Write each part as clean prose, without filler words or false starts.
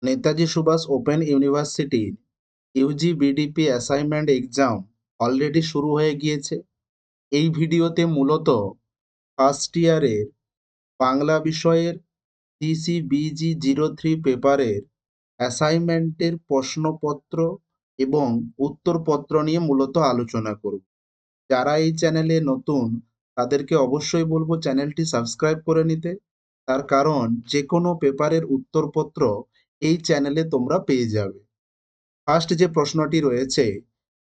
Netaji Subhas open ইউনিভার্সিটির UG BDP assignment exam already শুরু হয়ে গিয়েছে। এই ভিডিওতে মূলত ফার্স্ট ইয়ারের বাংলা বিষয়ের CCBG03 পেপারের অ্যাসাইনমেন্টের প্রশ্নপত্র এবং উত্তরপত্র নিয়ে মূলত আলোচনা করব। যারা এই চ্যানেলে নতুন তাদেরকে অবশ্যই বলবো চ্যানেলটি সাবস্ক্রাইব করে নিতে, তার কারণ যে কোনো পেপারের উত্তরপত্র এই চ্যানেলে তোমরা পেয়ে যাবে। ফার্স্ট যে প্রশ্নটি রয়েছে,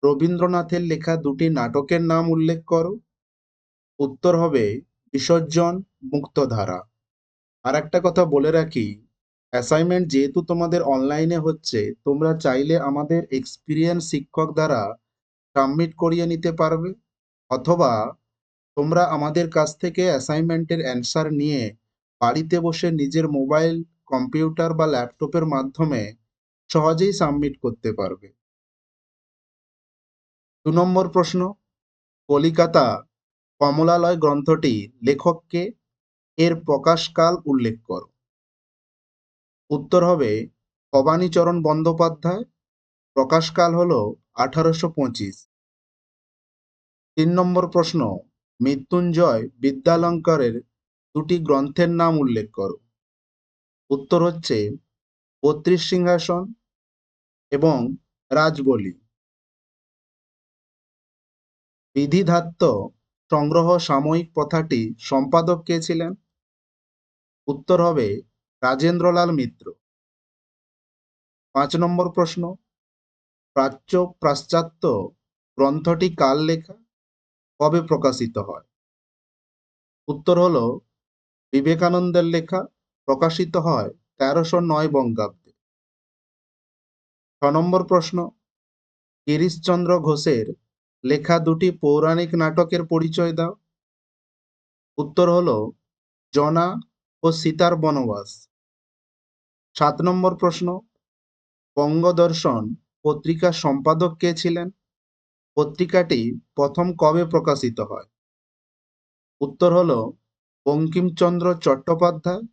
রবীন্দ্রনাথের লেখা দুটি নাটকের নাম উল্লেখ করো। উত্তর হবে বিসর্জন, মুক্তধারা। আর একটা কথা বলে রাখি, অ্যাসাইনমেন্ট যেহেতু তোমাদের অনলাইনে হচ্ছে, তোমরা চাইলে আমাদের এক্সপিরিয়েন্স শিক্ষক দ্বারা সাবমিট করিয়ে নিতে পারবে, অথবা তোমরা আমাদের কাছ থেকে অ্যাসাইনমেন্টের অ্যান্সার নিয়ে বাড়িতে বসে নিজের মোবাইল, কম্পিউটার বা ল্যাপটপের মাধ্যমে সহজেই সাবমিট করতে পারবে। 2 নম্বর প্রশ্ন, কলিকাতা কমলালয় গ্রন্থটি লেখককে, এর প্রকাশকাল উল্লেখ করো। উত্তর হবে ভবানীচরণ বন্দ্যোপাধ্যায়, প্রকাশকাল হলো 1825। 3 নম্বর প্রশ্ন, মৃত্যুঞ্জয় বিদ্যালঙ্কারের দুটি গ্রন্থের নাম উল্লেখ করো। উত্তর হচ্ছে 32 সিংহাসন এবং রাজবলি। বিধিধাত্য সংগ্রহ সাময়িক প্রথাটি সম্পাদক কে ছিলেন? উত্তর হবে রাজেন্দ্রলাল মিত্র। 5 নম্বর প্রশ্ন, প্রাচ্য পাশ্চাত্য গ্রন্থটি কার লেখা, কবে প্রকাশিত হয়? উত্তর হলো বিবেকানন্দের লেখা, প্রকাশিত হয় 1309 বঙ্গাব্দে। 6 নম্বর প্রশ্ন, গিরিশচন্দ্র ঘোষের লেখা দুটি পৌরাণিক নাটকের পরিচয় দাও। উত্তর হলো জনা ও সীতার বনবাস। 7 নম্বর প্রশ্ন, বঙ্গদর্শন পত্রিকার সম্পাদক কে ছিলেন? পত্রিকাটি প্রথম কবে প্রকাশিত হয়? উত্তর হলো বঙ্কিমচন্দ্র চট্টোপাধ্যায়।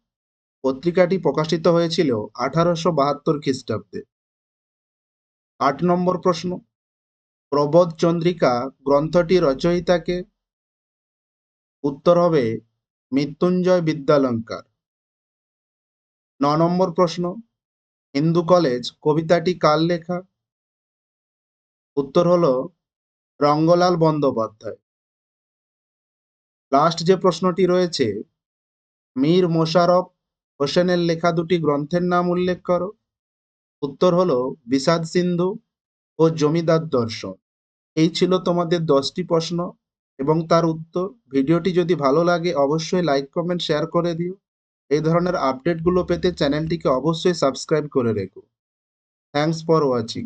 পত্রিকাটি প্রকাশিত হয়েছিল 1872 খ্রিস্টাব্দে। 8 নম্বর প্রশ্ন, প্রবোধ চন্দ্রিকা গ্রন্থটি রচয়িতা কে? উত্তর হবে মৃত্যুঞ্জয় বিদ্যালঙ্কার। 9 নম্বর প্রশ্ন, হিন্দু কলেজ কবিতাটি কার লেখা? উত্তর হলো রঙ্গলাল বন্দ্যোপাধ্যায়। লাস্ট যে প্রশ্নটি রয়েছে, মীর মোশাররফ হোসেনের লেখা দুটি গ্রন্থের নাম উল্লেখ করো। উত্তর হলো বিষাদ সিন্ধু ও জমিদার দর্শন। এই ছিল তোমাদের 10টি প্রশ্ন এবং তার উত্তর। ভিডিওটি যদি ভালো লাগে অবশ্যই লাইক, কমেন্ট, শেয়ার করে দিও। এই ধরনের আপডেটগুলো পেতে চ্যানেলটিকে অবশ্যই সাবস্ক্রাইব করে রেখো। Thanks for watching.